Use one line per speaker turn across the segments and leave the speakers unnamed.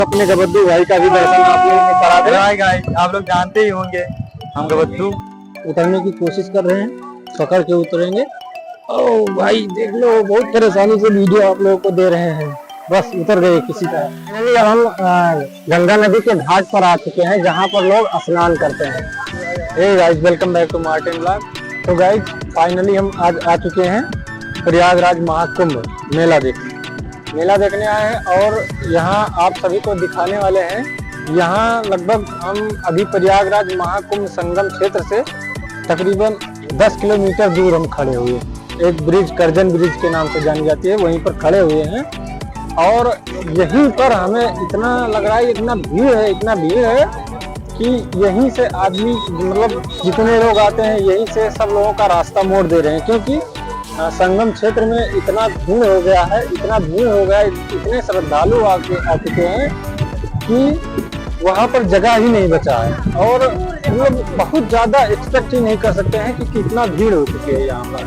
अपने गबद्दू भाई का भी दर्शन आप लोगों को करा दे।
हाय गाइस, आप लोग जानते ही होंगे हम गबद्दू
उतरने की कोशिश कर रहे हैं, पकड़ के उतरेंगे। ओ भाई देख लो, बहुत परेशानी से वीडियो आप लोगों को दे रहे हैं, बस उतर गए किसी का। हम गंगा नदी के घाट पर आ चुके हैं जहां पर लोग स्नान करते हैं। Hey guys, welcome back to Martin blog. तो गाइस फाइनली हम आज आ चुके हैं प्रयागराज महाकुंभ मेला देखने आए हैं और यहाँ आप सभी को दिखाने वाले हैं। यहाँ लगभग हम अभी प्रयागराज महाकुंभ संगम क्षेत्र से तकरीबन 10 किलोमीटर दूर हम खड़े हुए, एक ब्रिज करजन ब्रिज के नाम से जानी जाती है, वहीं पर खड़े हुए हैं। और यहीं पर हमें इतना लग रहा है, इतना भीड़ है कि यहीं से आदमी मतलब जितने लोग आते हैं यहीं से सब लोगों का रास्ता मोड़ दे रहे हैं, क्योंकि संगम क्षेत्र में इतना भीड़ हो गया है, इतने श्रद्धालु आ चुके हैं कि वहाँ पर जगह ही नहीं बचा है। और मतलब बहुत ज्यादा एक्सपेक्ट ही नहीं कर सकते हैं कि कितना भीड़ हो चुकी है यहाँ पर।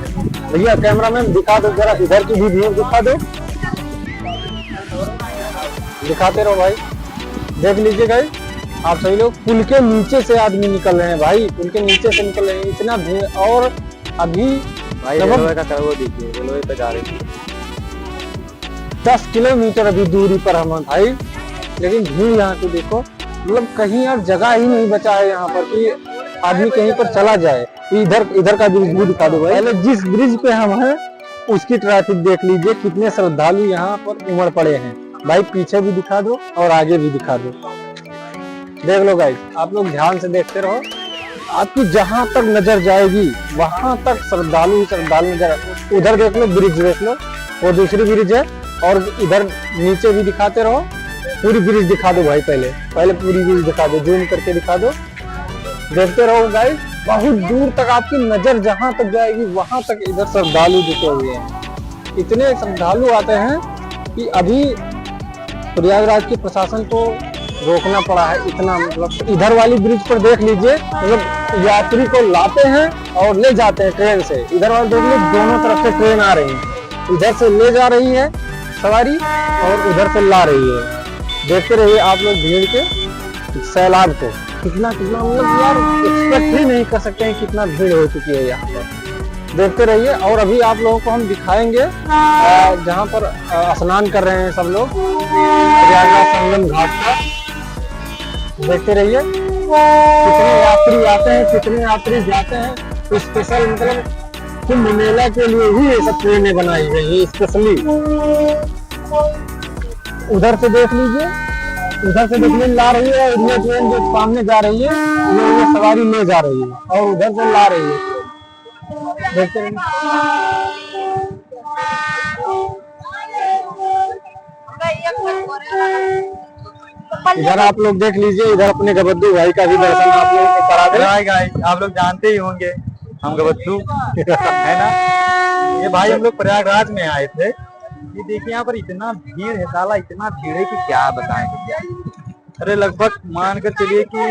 भैया कैमरामैन दिखा दो जरा, इधर की भी भीड़ दिखा दो, दिखाते रहो भाई। देख लीजिए गाइस, आप सभी लोग पुल के नीचे से आदमी निकल रहे हैं भाई, पुल के नीचे से निकल रहे हैं, इतना भीड़। और अभी
भाई रेलवे का वो देखिए, रेलवे पे जा रहे हैं
10 किलोमीटर अभी दूरी पर हम भाई, लेकिन भीड़ यहाँ की देखो, मतलब कहीं यार जगह ही नहीं बचा है यहाँ पर कि आदमी कहीं पर चला जाए। इधर का ब्रिज भी दिखा दो भाई। पहले जिस ब्रिज पे हम हैं उसकी ट्रैफिक देख लीजिए, कितने श्रद्धालु यहाँ पर उमड़ पड़े हैं भाई। पीछे भी दिखा दो और आगे भी दिखा दो, देख लो गाइस, आप लोग ध्यान से देखते रहो। आपकी जहां तक नजर जाएगी वहां तक श्रद्धालु नजर। उधर देख लो, ब्रिज देख लो, वो दूसरी ब्रिज है। और इधर नीचे भी दिखाते रहो, पूरी ब्रिज दिखा दो भाई। पहले पूरी ब्रिज दिखा दो, जूम करके दिखा दो, देखते रहो गाइस। बहुत दूर तक आपकी नजर जहां तक जाएगी वहां तक इधर श्रद्धालु जुटे हुए हैं। इतने श्रद्धालु आते हैं कि अभी प्रयागराज की प्रशासन को रोकना पड़ा है इतना। मतलब इधर वाली ब्रिज पर देख लीजिए, मतलब यात्री को लाते हैं और ले जाते हैं ट्रेन से। इधर वाले देख लीजिए, दोनों तरफ से ट्रेन आ रही है, इधर से ले जा रही है सवारी और उधर से ला रही है। देखते रहिए आप लोग भीड़ के सैलाब को, कितना मतलब यार एक्सपेक्ट ही नहीं कर सकते हैं कितना भीड़ हो चुकी है यहाँ पर। देखते रहिए। और अभी आप लोगों को हम दिखाएंगे जहाँ पर स्नान कर रहे हैं सब लोग, प्रयागराज संगम घाट का। देखते रहिए कितने यात्री आते हैं, कितने यात्री जाते हैं। स्पेशल मतलब कुंभ मेला के लिए ही ये सब ट्रेनें बनाई गई है स्पेशली। उधर से देख लीजिए, उधर से देखने ला रही है, और ये ट्रेन जो सामने जा रही है ये सवारी ले जा रही है और उधर से ला रही है। देखते रहिए। इधर आप लोग देख लीजिए, इधर अपने गबद्दू भाई का भी दर्शन आप लोगों को करा दे।
हाय गाइस, आप लोग जानते ही होंगे हम गबद्दू है ना। ये भाई हम लोग प्रयागराज में आए थे। ये देखिए यहाँ पर इतना भीड़ है, साला इतना भीड़ है कि क्या बताएं भैया। अरे लगभग मान कर चलिए कि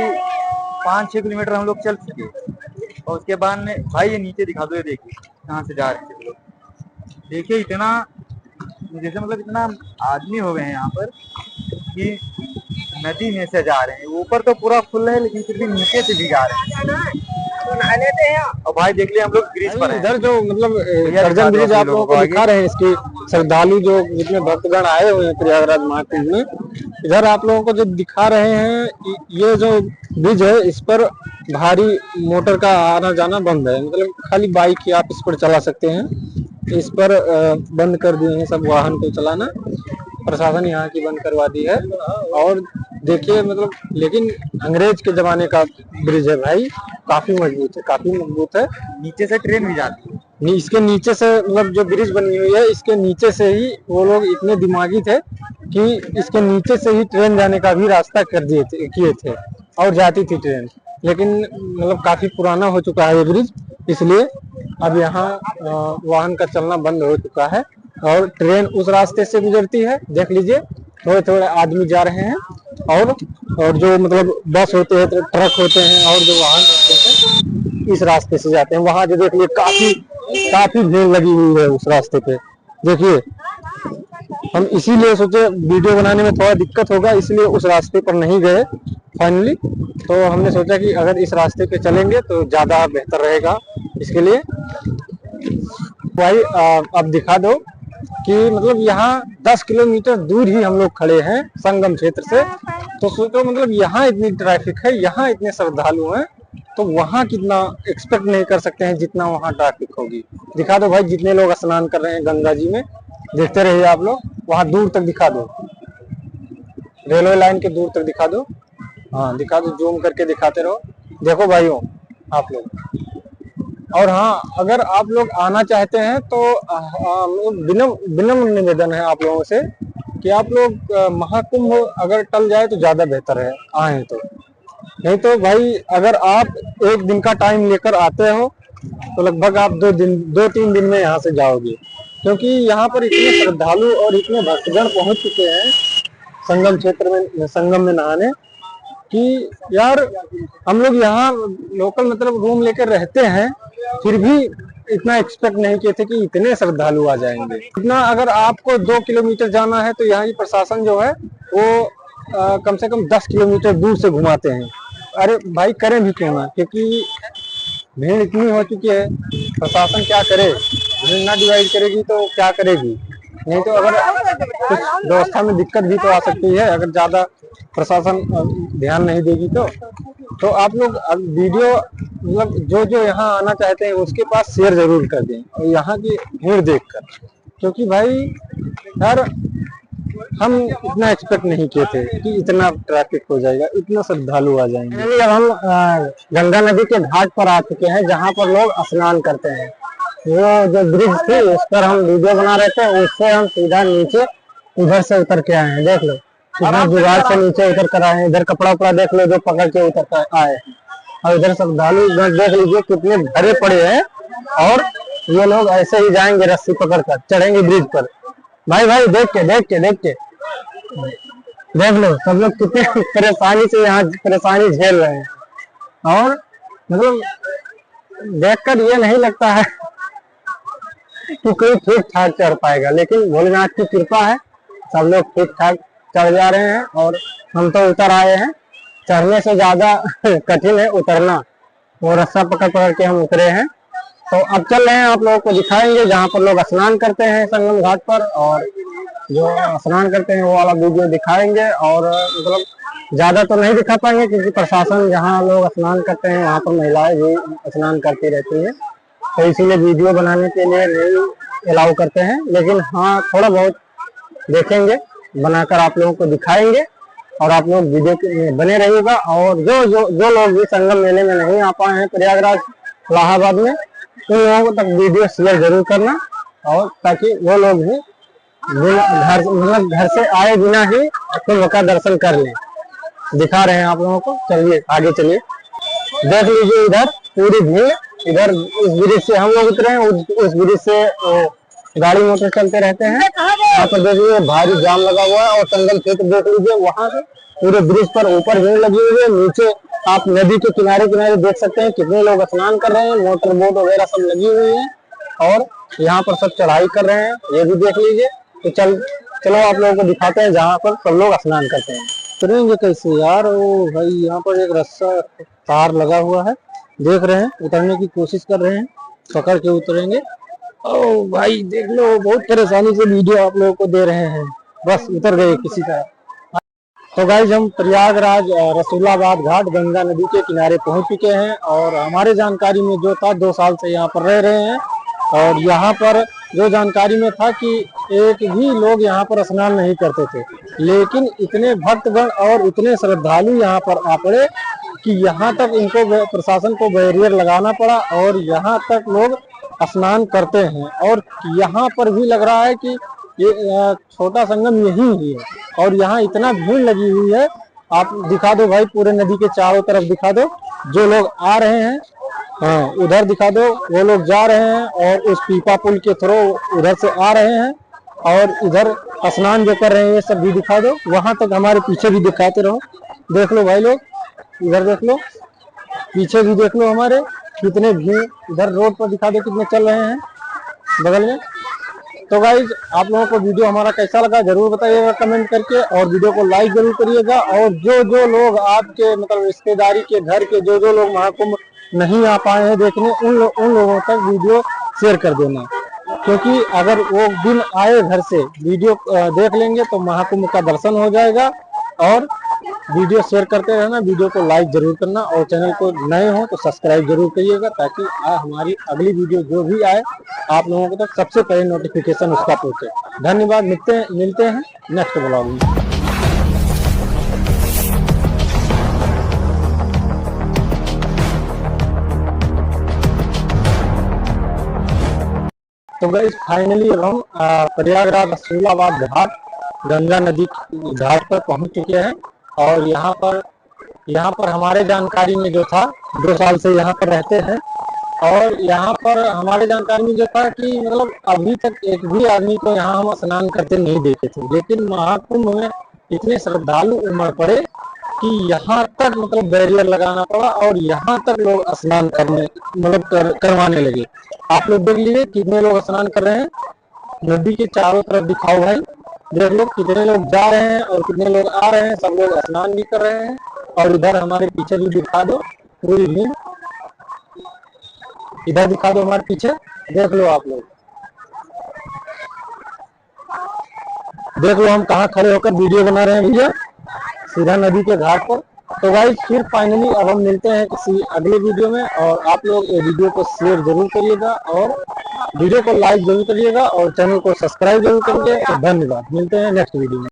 5-6 किलोमीटर हम लोग चल चुके और उसके बाद में भाई ये नीचे दिखा दो, ये देखिए कहाँ से जा रहे थे लोग। देखिए इतना जैसे मतलब इतना आदमी हो गए हैं यहाँ पर कि नदी में से जा रहे हैं। ऊपर तो पूरा फुल है लेकिन फिर भी नीचे से भी जा रहे हैं। और भाई देख लिया हम लोग ब्रिज पर हैं।
इधर जो मतलब करजन ब्रिज आप लोगों को दिखा रहे हैं, इसके श्रद्धालु जो जितने भक्तगण आए हुए हैं प्रयागराज महाकुंभ में, इधर आप लोगों को जो दिखा रहे हैं ये जो ब्रिज है, इस पर भारी मोटर का आना जाना बंद है। मतलब खाली बाइक ही आप इस पर चला सकते हैं। इस पर बंद कर दिए हैं सब वाहन को चलाना, प्रशासन यहाँ की बंद करवा दी है। और देखिए मतलब, लेकिन अंग्रेज के जमाने का ब्रिज है भाई, काफी मजबूत है।
नीचे से ट्रेन भी जाती है,
इसके नीचे से मतलब जो ब्रिज बनी हुई है इसके नीचे से ही वो लोग इतने दिमागी थे कि इसके नीचे से ही ट्रेन जाने का भी रास्ता किए थे और जाती थी ट्रेन। लेकिन मतलब काफी पुराना हो चुका है ये ब्रिज, इसलिए अब यहाँ वाहन का चलना बंद हो चुका है और ट्रेन उस रास्ते से गुजरती है। देख लीजिए थोड़े आदमी जा रहे हैं और जो मतलब बस होते हैं, ट्रक होते हैं और जो वाहन होते हैं इस रास्ते से जाते हैं। वहां जो देख लिए काफी भीड़ लगी हुई है उस रास्ते पे, देखिए हम इसीलिए सोचे वीडियो बनाने में थोड़ा दिक्कत होगा, इसलिए उस रास्ते पर नहीं गए फाइनली। तो हमने सोचा कि अगर इस रास्ते पे चलेंगे तो ज्यादा बेहतर रहेगा इसके लिए। भाई अब दिखा दो कि मतलब यहाँ 10 किलोमीटर दूर ही हम लोग खड़े हैं संगम क्षेत्र से। तो सोचो मतलब यहाँ इतनी ट्रैफिक है, यहाँ इतने श्रद्धालु हैं, तो वहाँ कितना एक्सपेक्ट नहीं कर सकते हैं जितना वहाँ ट्रैफिक होगी। दिखा दो भाई जितने लोग स्नान कर रहे हैं गंगा जी में, देखते रहिए आप लोग। वहाँ दूर तक दिखा दो, रेलवे लाइन के दूर तक दिखा दो। हाँ दिखा दो, जूम करके दिखाते रहो। देखो भाइयों आप लोग। और हाँ, अगर आप लोग आना चाहते हैं तो विनम्र निवेदन है आप लोगों से कि आप लोग महाकुंभ अगर टल जाए तो ज्यादा बेहतर है, आए तो। नहीं तो भाई अगर आप एक दिन का टाइम लेकर आते हो तो लगभग आप 2-3 दिन में यहाँ से जाओगे, क्योंकि यहाँ पर इतने श्रद्धालु और इतने भक्तगण पहुंच चुके हैं संगम क्षेत्र में, संगम में नहाने, कि यार हम लोग यहाँ लोकल मतलब रूम लेकर रहते हैं, फिर भी इतना एक्सपेक्ट नहीं किए थे कि इतने श्रद्धालु आ जाएंगे। इतना अगर आपको 2 किलोमीटर जाना है तो यहाँ की प्रशासन जो है वो कम से कम 10 किलोमीटर दूर से घुमाते हैं। अरे भाई करें भी क्यों ना, क्योंकि भीड़ इतनी हो चुकी है, प्रशासन क्या करे, भीड़ ना डिवाइड करेगी तो क्या करेगी। नहीं तो अगर कुछ व्यवस्था में दिक्कत भी तो आ सकती है अगर ज्यादा प्रशासन ध्यान नहीं देगी तो आप लोग वीडियो मतलब जो जो यहाँ आना चाहते हैं उसके पास शेयर जरूर कर दें, और यहाँ की भीड़ देखकर, क्योंकि भाई यार हम इतना एक्सपेक्ट नहीं किए थे कि इतना ट्रैफिक हो जाएगा, इतना श्रद्धालु आ जाएंगे। अब हम गंगा नदी के घाट पर आ चुके हैं जहाँ पर लोग स्नान करते हैं। वो जो ब्रिज थी उस पर हम वीडियो बना रहे थे, उससे हम सीधा नीचे उधर से उतर के आए हैं। देख लो कितना जुगाड़ से नीचे उतर कर आए हैं। इधर कपड़ा उपड़ा देख लो जो पकड़ के उतर कर आए हैं, और इधर श्रद्धालु देख लीजिए कितने भरे पड़े हैं, और ये लोग ऐसे ही जाएंगे रस्सी पकड़ कर, चढ़ेंगे ब्रिज पर। भाई भाई देख के देख लो सब लोग कितने परेशानी से यहाँ परेशानी झेल रहे हैं, और मतलब देखकर ये नहीं लगता है कि कोई ठीक ठाक चढ़ पाएगा, लेकिन भोलेनाथ की कृपा है, सब लोग ठीक ठाक चढ़ जा रहे हैं। और हम तो उतर आए हैं, चढ़ने से ज्यादा कठिन है उतरना, वो रस्सा पकड़ पकड़ के हम उतरे हैं। तो अब चल रहे हैं, आप लोगों को दिखाएंगे जहाँ पर लोग स्नान करते हैं संगम घाट पर, और जो स्नान करते हैं वो वाला वीडियो दिखाएंगे। और मतलब ज्यादा तो नहीं दिखा पाएंगे क्योंकि प्रशासन जहाँ लोग स्नान करते हैं वहाँ पर महिलाएं भी स्नान करती रहती है, तो इसीलिए वीडियो बनाने के लिए नहीं अलाउ करते हैं। लेकिन हाँ थोड़ा बहुत देखेंगे, बनाकर आप लोगों को दिखाएंगे, और आप लोग वीडियो में बने रहिएगा। और जो लोग भी संगम मेले में नहीं आ पाए हैं प्रयागराज इलाहाबाद में, उन लोगों तक वीडियो शेयर जरूर करना, और ताकि वो लोग भी घर से आए बिना ही कुंभ का दर्शन कर लें। दिखा रहे हैं आप लोगों को, चलिए आगे चलिए। देख लीजिए इधर पूरी भीड़, इधर इस ब्रिज से हम लोग उतरे हैं, उस ब्रिज से गाड़ी मोटर चलते रहते हैं। यहाँ पर देखिए भारी जाम लगा हुआ है, और संगम क्षेत्र देख लीजिए, वहां से पूरे ब्रिज पर ऊपर भीड़ लगी हुई है, नीचे आप नदी के किनारे किनारे देख सकते हैं कितने लोग स्नान कर रहे हैं, मोटर बोट वगैरह सब लगी हुई है, और यहाँ पर सब चढ़ाई कर रहे हैं, ये भी देख लीजिए। तो चलो आप लोगों को दिखाते हैं जहाँ पर सब लोग स्नान करते हैं। उतरेंगे कैसे यार, ओ भाई यहाँ पर एक रस्सा तार लगा हुआ है, देख रहे हैं, उतरने की कोशिश कर रहे हैं, पकड़ के उतरेंगे। ओ भाई देख लो, बहुत परेशानी से वीडियो आप लोगों को दे रहे हैं, बस उतर गए किसी तरह। तो गाइस हम प्रयागराज रसूलाबाद घाट गंगा नदी के किनारे पहुंच चुके हैं, और हमारे जानकारी में जो था 2 साल से यहाँ पर रह रहे हैं, और यहाँ पर जो जानकारी में था कि एक भी लोग यहाँ पर स्नान नहीं करते थे, लेकिन इतने भक्तगण और इतने श्रद्धालु यहाँ पर आ पड़े कि यहाँ तक इनको प्रशासन को बैरियर लगाना पड़ा, और यहाँ तक लोग स्नान करते हैं। और यहाँ पर भी लग रहा है कि ये छोटा संगम यही ही है, और यहाँ इतना भीड़ लगी हुई है। आप दिखा दो भाई, पूरे नदी के चारों तरफ दिखा दो, जो लोग आ रहे हैं, हाँ उधर दिखा दो, वो लोग जा रहे हैं, और उस पीपा पुल के थ्रू उधर से आ रहे हैं, और इधर स्नान जो कर रहे हैं ये सब भी दिखा दो। वहां तक हमारे पीछे भी दिखाते रहो, देख लो भाई लोग, इधर देख लो, पीछे भी देख लो हमारे कितने भीड़, इधर रोड पर दिखा दो कितने चल रहे हैं बगल में। तो गाइज आप लोगों को वीडियो हमारा कैसा लगा जरूर बताइएगा कमेंट करके, और वीडियो को लाइक जरूर करिएगा। और जो लोग आपके मतलब रिश्तेदारी के घर के जो लोग महाकुंभ नहीं आ पाए हैं देखने, उन लोगों तक वीडियो शेयर कर देना, क्योंकि अगर वो दिन आए घर से वीडियो देख लेंगे तो महाकुंभ का दर्शन हो जाएगा। और वीडियो शेयर करते रहना, वीडियो को लाइक जरूर करना, और चैनल को नए हो तो सब्सक्राइब जरूर करिएगा, ताकि हमारी अगली वीडियो जो भी आए आप लोगों को तक सबसे पहले नोटिफिकेशन उसका पहुंचे। धन्यवाद, मिलते हैं नेक्स्ट ब्लॉग में। तो गाइस फाइनली अब हम प्रयागराज रसूलाबाद घाट गंगा नदी घाट पर पहुंच चुके हैं। और यहाँ पर हमारे जानकारी में जो था 2 साल से यहाँ पर रहते हैं, और यहाँ पर हमारे जानकारी में जो था कि मतलब अभी तक एक भी आदमी को यहाँ हम स्नान करते नहीं देखे थे, लेकिन महाकुंभ में इतने श्रद्धालु उमड़ पड़े कि यहाँ तक मतलब बैरियर लगाना पड़ा, और यहाँ तक लोग स्नान करने मतलब करवाने लगे। आप लोग देख लीजिए कितने लोग स्नान कर रहे हैं, नदी के चारों तरफ दिखाओ भाई, देख लो कितने लोग जा रहे हैं और कितने लोग आ रहे हैं, सब लोग स्नान भी कर रहे हैं। और इधर हमारे पीछे भी दिखा दो पूरी भीड़, इधर दिखा दो हमारे पीछे, देख लो आप लोग, देख लो हम कहाँ खड़े होकर वीडियो बना रहे हैं भैया, सीधा नदी के घाट पर। तो गाइस फिर फाइनली अब हम मिलते हैं किसी अगले वीडियो में, और आप लोग ये वीडियो को शेयर जरूर करिएगा और वीडियो को लाइक जरूर करिएगा और चैनल को सब्सक्राइब जरूर करिए। तो धन्यवाद, मिलते हैं नेक्स्ट वीडियो में।